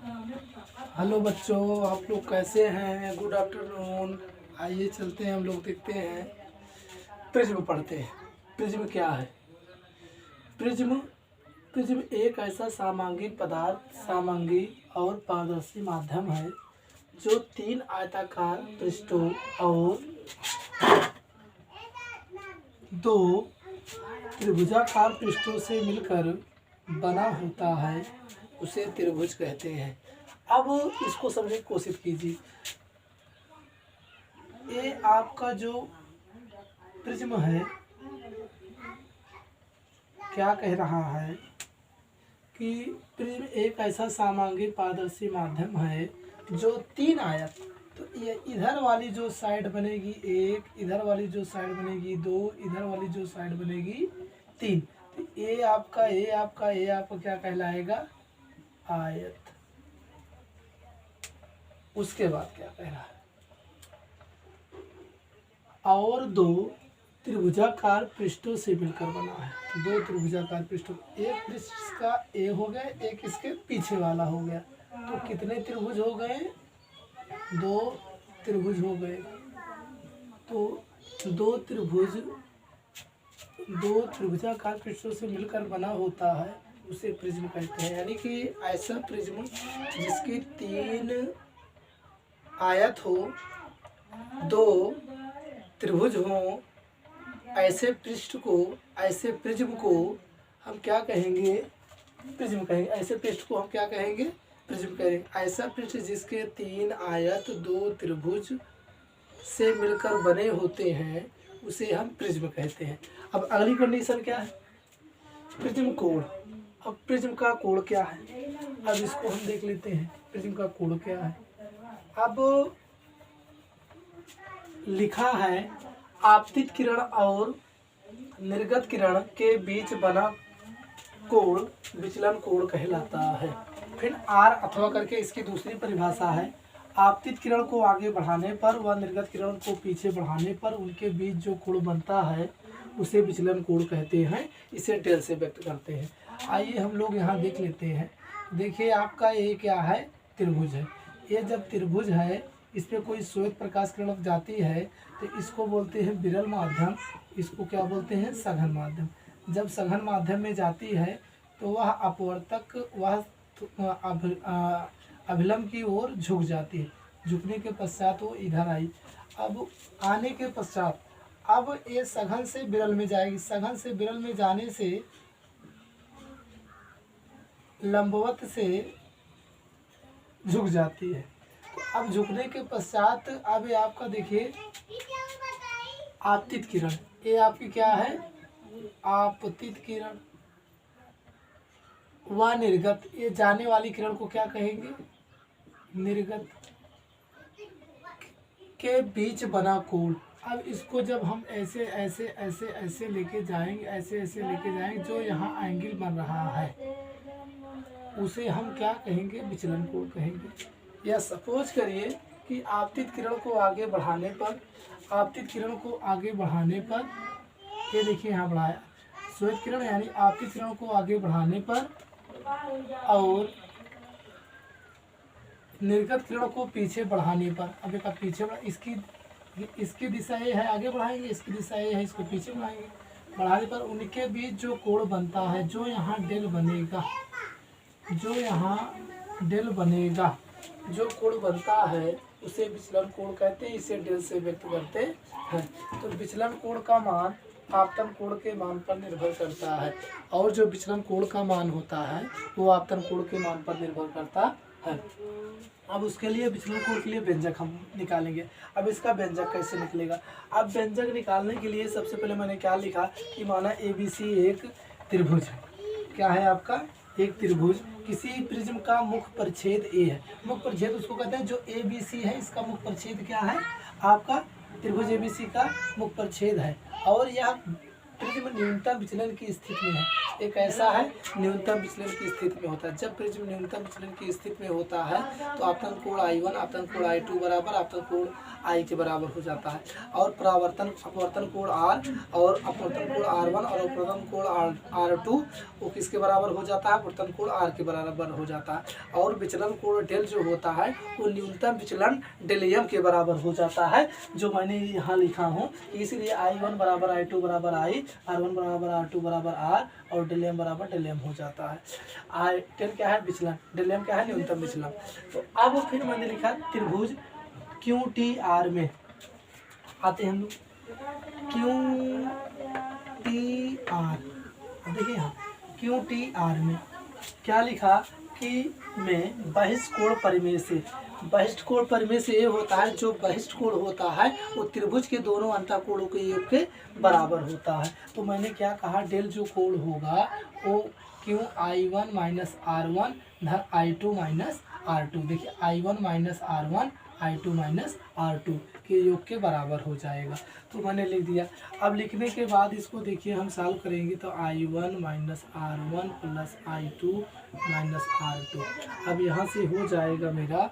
Hello बच्चों, आप लोग कैसे हैं? Good afternoon. आइए चलते हैं, हम लोग देखते हैं, प्रिज्म पढ़ते हैं। प्रिज्म क्या है? प्रिज्म प्रिज्म एक ऐसा सामग्रिक पदार्थ, सामग्री और पारदर्शी माध्यम है जो तीन आयताकार पृष्ठों और दो त्रिभुजाकार पृष्ठों से मिलकर बना होता है, उसे त्रिभुज कहते हैं। अब इसको समझने की कोशिश कीजिए। ये आपका जो प्रिज्म है क्या कह रहा है कि प्रिज्म एक ऐसा सामग्रिक पारदर्शी माध्यम है जो तीन आयत, तो ये इधर वाली जो साइड बनेगी एक, इधर वाली जो साइड बनेगी दो, इधर वाली जो साइड बनेगी तीन, तो ये आपका क्या कहलाएगा? आयत। उसके बाद क्या कह रहा है? और दो त्रिभुजाकार पृष्ठों से मिलकर बना है। दो त्रिभुजाकार पृष्ठों, एक पृष्ठ का ए हो गया, एक इसके पीछे वाला हो गया, तो कितने त्रिभुज हो गए? दो त्रिभुज हो गए। तो दो त्रिभुजाकार पृष्ठों से मिलकर बना होता है, उसे प्रिज्म कहते हैं। यानी कि ऐसा प्रिज्म जिसकी तीन आयत हो, दो त्रिभुज हो, ऐसे पृष्ठ को, ऐसे प्रिज्म को हम क्या कहेंगे? प्रिज्म कहेंगे। ऐसे पृष्ठ को हम क्या कहेंगे? प्रिज्म कहेंगे। ऐसा पृष्ठ जिसके तीन आयत दो त्रिभुज से मिलकर बने होते हैं, उसे हम प्रिज्म कहते हैं। अब अगली कंडीशन क्या है? प्रिज्म कोण। अब प्रिज्म का कोण क्या है? अब इसको हम देख लेते हैं, प्रिज्म का कोण क्या है। अब लिखा है आपतित किरण और निर्गत किरण के बीच बना कोण विचलन कोण कहलाता है। फिर आर अथवा करके इसकी दूसरी परिभाषा है। आपतित किरण को आगे बढ़ाने पर व निर्गत किरण को पीछे बढ़ाने पर उनके बीच जो कोण बनता है उसे विचलन कोण कहते हैं। इसे डेल से व्यक्त करते हैं। आइए हम लोग यहाँ देख लेते हैं। देखिए आपका ये क्या है? त्रिभुज है। ये जब त्रिभुज है, इस पर कोई श्वेत प्रकाश किरण जाती है तो इसको बोलते हैं विरल माध्यम, इसको क्या बोलते हैं? सघन माध्यम। जब सघन माध्यम में जाती है तो वह अपवर्तक, वह अभिलंब की ओर झुक जाती है। झुकने के पश्चात वो इधर आई। अब आने के पश्चात अब ये सघन से विरल में जाएगी। सघन से विरल में जाने से लंबवत से झुक जाती है। अब झुकने के पश्चात अब ये आपका देखिए आपतित किरण, ये आपकी क्या है? आपतित किरण। व निर्गत, ये जाने वाली किरण को क्या कहेंगे? निर्गत के बीच बना कोण। अब इसको जब हम ऐसे ऐसे ऐसे ऐसे लेके जाएंगे, ऐसे ऐसे लेके जाएंगे, जो यहाँ एंगल बन रहा है उसे हम क्या कहेंगे? विचलन कोण कहेंगे। या सपोज करिए कि आपतित किरण को आगे बढ़ाने पर, आपतित किरण को आगे बढ़ाने पर, ये देखिए यहाँ बढ़ाया श्वेत किरण, यानी आपतित किरण को आगे बढ़ाने पर और निर्गत किरण को पीछे बढ़ाने पर। अब एक पीछे इसकी दिशा ये है, आगे बढ़ाएंगे, इसकी दिशा ये है, इसको पीछे बढ़ाएंगे। बढ़ाने पर उनके बीच जो कोण बनता है, जो यहाँ डेल बनेगा, जो यहाँ डेल बनेगा, जो कोण बनता है उसे विचलन कोण कहते हैं। इसे डेल से व्यक्त करते हैं। तो विचलन कोण का मान आपतन कोण के मान पर निर्भर करता है, और जो विचलन कोण का मान होता है वो आपतन कोण के मान पर निर्भर करता है। अब उसके लिए विचलन कोण के लिए व्यंजक हम निकालेंगे। अब इसका व्यंजक कैसे निकलेगा? अब व्यंजक निकालने के लिए सबसे पहले मैंने क्या लिखा कि माना ABC एक त्रिभुज है। क्या है आपका? एक त्रिभुज। किसी प्रिज्म का मुख्य परिच्छेद ए है। मुख्य परिच्छेद उसको कहते हैं जो ABC है, इसका मुख्य परिच्छेद क्या है? आपका त्रिभुज ABC का मुख्य परिच्छेद है। और यह प्रिज्म न्यूनतम विचलन की स्थिति में है। एक ऐसा है न्यूनतम विचलन की स्थिति में होता है। जब प्रिज्म न्यूनतम विचलन की स्थिति में होता है तो आपतन कोण I1 आपतन कोण I2 बराबर आपतन कोण I के बराबर हो जाता है। और अपवर्तन कोण R और अपवर्तन कोण R1 और अपवर्तन कोण R2 वो किसके बराबर हो जाता है? अपवर्तन कोण R के बराबर हो जाता है। और विचलन कोण डेल जो होता है वो न्यूनतम विचलन डेल m के बराबर हो जाता है, जो मैंने यहाँ लिखा हूँ। इसलिए I1 बराबर I2 बराबर I, R1 बराबर R2 बराबर R और डेल m बराबर डेल m हो जाता है। I डेल क्या है? विचलन। डेल m क्या है? न्यूनतम विचलन। तो अब फिर मैंने लिखा त्रिभुज QTR में आते हैं हम लोग। QTR देखिए यहाँ QTR में क्या लिखा कि में बहिष्ठ कोण परिमेय से, बहिष्ठ कोण परिमेय से ये होता है जो बहिष्ठ कोण होता है वो त्रिभुज के दोनों अंतःकोणों के योग के बराबर होता है। तो मैंने क्या कहा? डेल जो कोण होगा वो क्यों I1 माइनस R1 धन I2 माइनस R2। देखिए I1 minus R1 I2 minus R2 के योग के बराबर हो जाएगा। तो मैंने लिख दिया। अब लिखने के बाद इसको देखिए हम सॉल्व करेंगे तो I1 minus R1 plus I2 minus R2। अब यहाँ से हो जाएगा मेरा,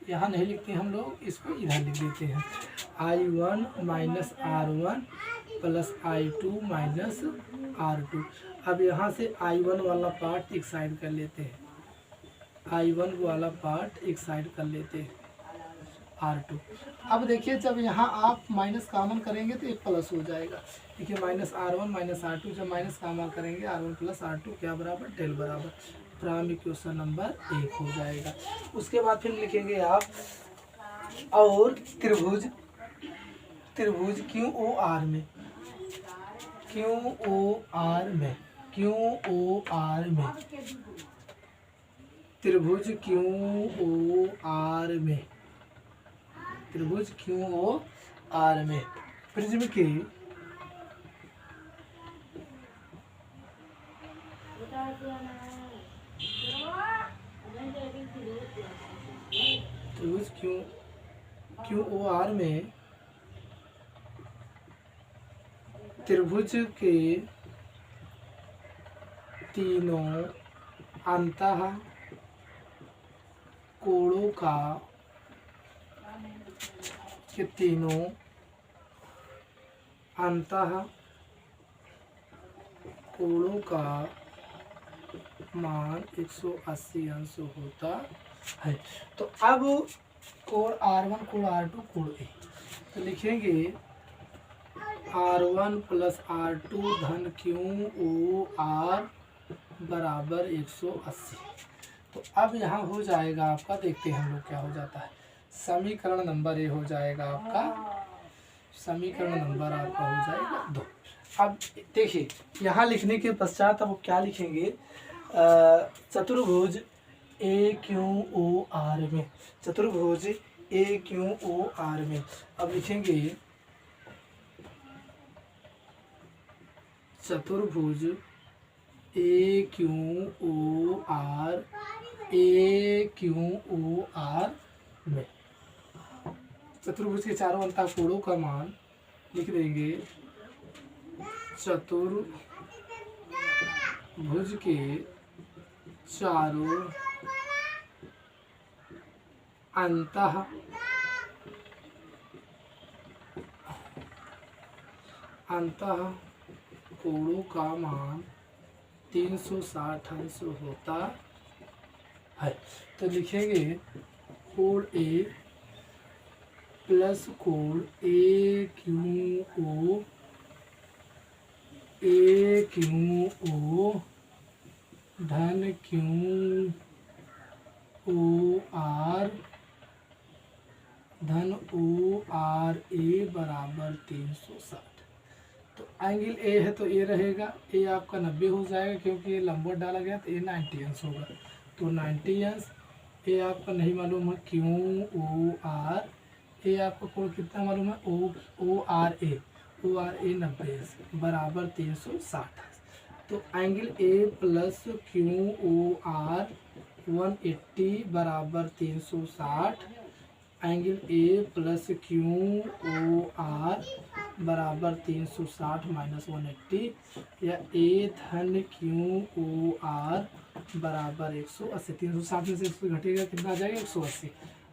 यहाँ नहीं लिखते हम लोग, इसको इधर लिख देते हैं। I1 minus R1 plus I2 minus R2। अब यहाँ से I1 वाला पार्ट एक साइड कर लेते हैं, I1 वाला पार्ट एक साइड कर लेते हैं, R2। अब देखिए जब यहाँ आप माइनस कॉमन करेंगे तो एक प्लस हो जाएगा। देखिए माइनस R1 माइनस R2, जब माइनस कॉमन करेंगे R1 प्लस R2 क्या बराबर? डेल बराबर। प्रारंभिक क्वेश्चन नंबर 1 हो जाएगा। उसके बाद फिर लिखेंगे आप और त्रिभुज QOR में, QOR में त्रिभुज QOR में, त्रिभुज QOR में प्रिज्म के त्रिभुज QOR में त्रिभुज के तीनों अंतः कोणों का मान 180 अंश होता है। तो अब कोण R1 कोण R2 कोण A, तो लिखेंगे R1 प्लस R2 धन QOR बराबर 180। तो अब यहाँ हो जाएगा आपका, देखते हैं हम लोग क्या हो जाता है। समीकरण नंबर ए हो जाएगा आपका, समीकरण नंबर आपका हो जाएगा 2। अब देखिए यहाँ लिखने के पश्चात अब क्या लिखेंगे? चतुर्भुज AQOR में, चतुर्भुज AQOR में अब लिखेंगे चतुर्भुज AQOR में चतुर्भुज के चारों अंतःकोणों का मान लिख देंगे। चतुर्भुज के चारों अंतःकोणों का मान 360 अंश होता है। तो लिखेंगे कोण A प्लस कोण AQO धन QOR धन ORA बराबर 360। तो एंगल ए है तो ए रहेगा, ए आपका 90 हो जाएगा क्योंकि ये लंबवत डाला गया तो ए 90 अंश होगा। तो 90 अंश, ए आपका नहीं मालूम है QOR, ए आपका कोण कितना मालूम है ORA 90 अंश बराबर 360। तो एंगल ए प्लस QOR 180 बराबर 360, एंगल ए प्लस QOR बराबर 360 माइनस 180 या ए धन क्यू ओ आर बराबर 180। 360 में से 100 घटेगा कितना आ जाएगा 180।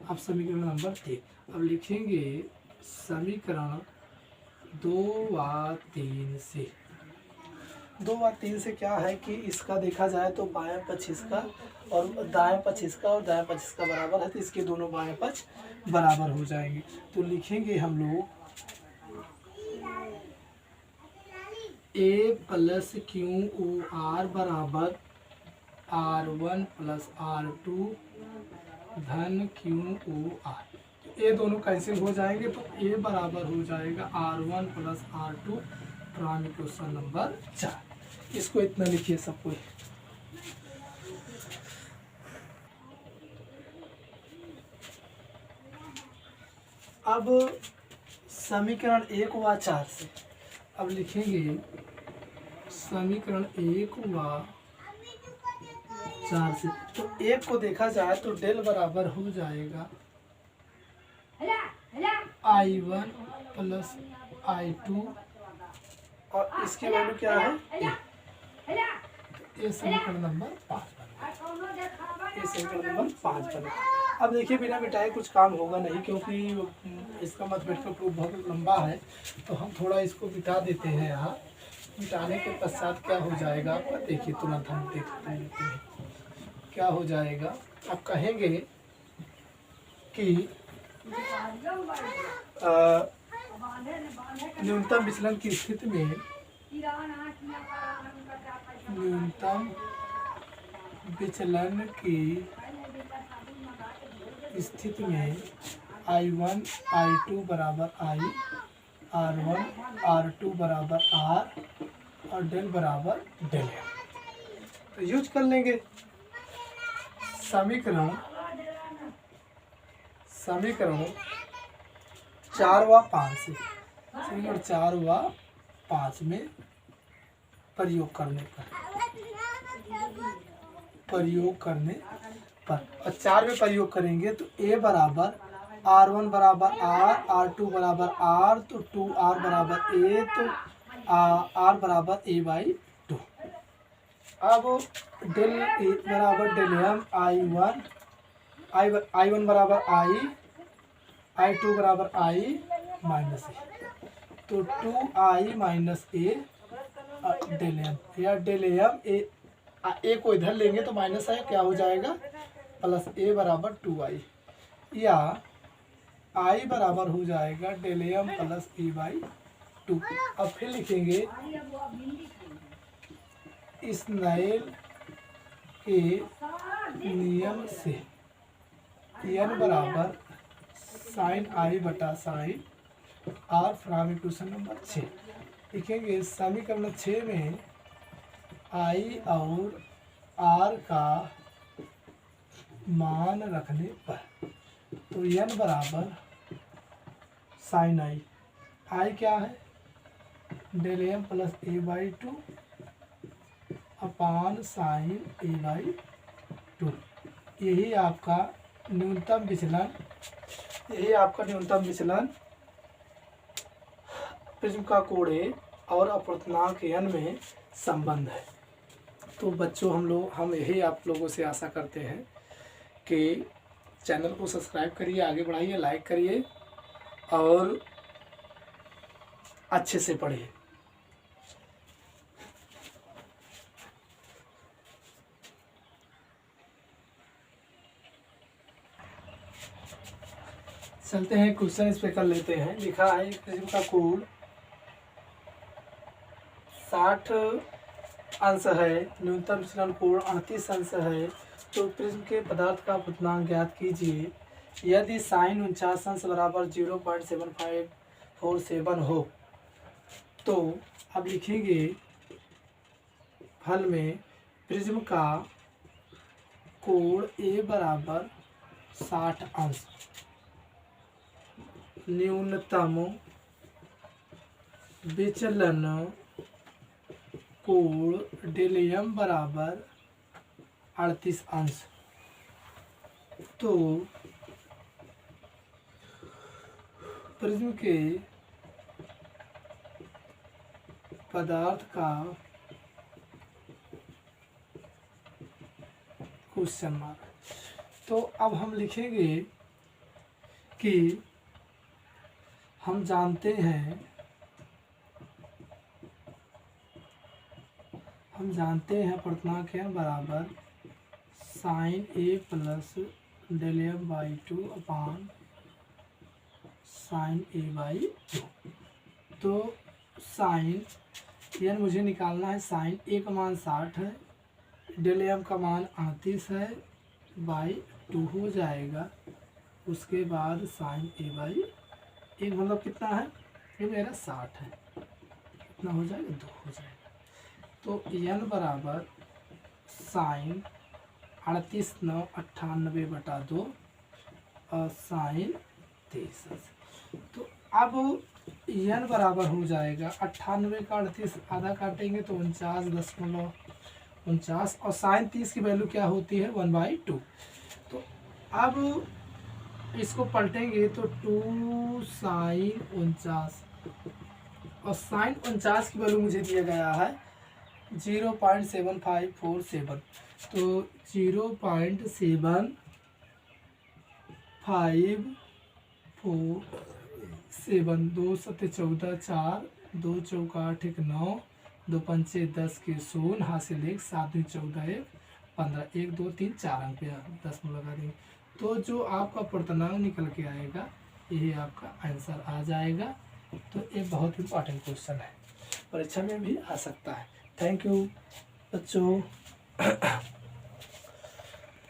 अब समीकरण नंबर 3 अब लिखेंगे समीकरण 2 व 3 से। 2 व 3 से क्या है कि इसका देखा जाए तो बाएं पक्ष इसका और दाएं पक्ष इसका और दाएं पक्ष इसका बराबर है, तो इसके दोनों बाएं पक्ष बराबर हो जाएंगे। तो लिखेंगे हम लोग ए प्लस क्यू ओ आर बराबर R1 प्लस R2 धन क्यू ओ आर। ये दोनों कैंसिल हो जाएंगे तो ए बराबर हो जाएगा R1 plus R2। Primary question number 4। इसको इतना लिखिए सब कोई। अब समीकरण 1 व 4 से अब लिखेंगे समीकरण 1 व 4 से। तो एक को देखा जाए तो डेल बराबर हो जाएगा I1 प्लस I2 और इसकी वैल्यू क्या है ये समीकरण नंबर 5 बनेगा। ये समीकरण नंबर 5 बनेगा। अब देखिए बिना मिटाए कुछ काम होगा नहीं, क्योंकि इसका मैथमेटिकल प्रूफ बहुत लंबा है, तो हम थोड़ा इसको मिटा देते हैं यहाँ। मिटाने के पश्चात क्या हो जाएगा आपका देखिए, तुरंत हम देखते हैं क्या हो जाएगा। आप कहेंगे कि न्यूनतम विचलन की स्थिति में न्यूनतम विचलन की स्थिति में I1 I2 बराबर I, R1 R2 बराबर R और डेल बराबर डेल। तो यूज कर लेंगे समीकरण 4 व 5 से। समीकरण 4 व 5 में प्रयोग करने पर और 4 में प्रयोग करेंगे तो a बराबर R1 बराबर R, R2 बराबर R, तो 2R बराबर a, तो R बराबर a बाई 2। अब डेल बराबर डेल I1 बराबर I, I2 बराबर I माइनस ए, तो 2I माइनस ए डेल एम, या डेल एम ए को इधर लेंगे तो माइनस है क्या हो जाएगा प्लस ए बराबर 2I, या I बराबर हो जाएगा del M plus A by 2। अब फिर लिखेंगे स्नेल के नियम से n बराबर साइन I बटा sine R। From equation number 6 लिखेंगे समीकरण 6 में I और R का मान रखने पर तो n बराबर साइन I क्या है del M plus A by 2 upon sine A by 2। यही आपका न्यूनतम विचलन प्रिज्म का कोण है और अपवर्तनांक n में संबंध है। तो बच्चों हम यही आप लोगों से आशा करते हैं कि चैनल को सब्सक्राइब करिए, आगे बढ़ाइए, लाइक करिए और अच्छे से पढ़िए। चलते हैं क्वेश्चन इस पे कर लेते हैं। लिखा है प्रिज्म का कोण 60 अंश है, न्यूनतम विचलन कोण 38 अंश है, तो प्रिज्म के पदार्थ का अपवर्तनांक ज्ञात कीजिए। यदि साइन 49 अंश बराबर 0.7547 हो तो अब लिखेंगे फल में प्रिज्म का कोण ए बराबर 60 अंश, न्यूनतम विचलन कोण डेल एम बराबर 38 अंश। तो प्रिज्म के पदार्थ का क्वेश्चन मार्क। तो अब हम लिखेंगे कि हम जानते हैं पूर्णांक है बराबर sine A plus del M by two upon sine A by two. तो साइन एन मुझे निकालना है, साइन ए का मान 60 है, डेल एम का मान 38 है, बाई 2 हो जाएगा। उसके बाद साइन ए बाई एक मतलब कितना है, ये मेरा 60 है, कितना हो जाएगा 2 हो जाएगा। तो एन बराबर साइन 38 9 98 बटा 2 और साइन 23। तो अब एन बराबर हो जाएगा 98 का 38 आधा काटेंगे तो 49.49 और साइन 30 की वैल्यू क्या होती है 1/2। तो अब इसको पलटेंगे तो 2 साइन 49 और साइन 49 की वैल्यू मुझे दिया गया है 0.7547। तो 0.7547 2 7 14 4 2 चौका 8 1 9 2 पंचे 10 के 0 हासिल 1 7 2 14 1 15 1 2 3 4 अंक पे 10 में लगा देंगे। तो जो आपका पूर्णांक निकल के आएगा यही आपका आंसर आ जाएगा। तो ये बहुत इंपॉर्टेंट क्वेश्चन है, परीक्षा में भी आ सकता है। थैंक यू बच्चों।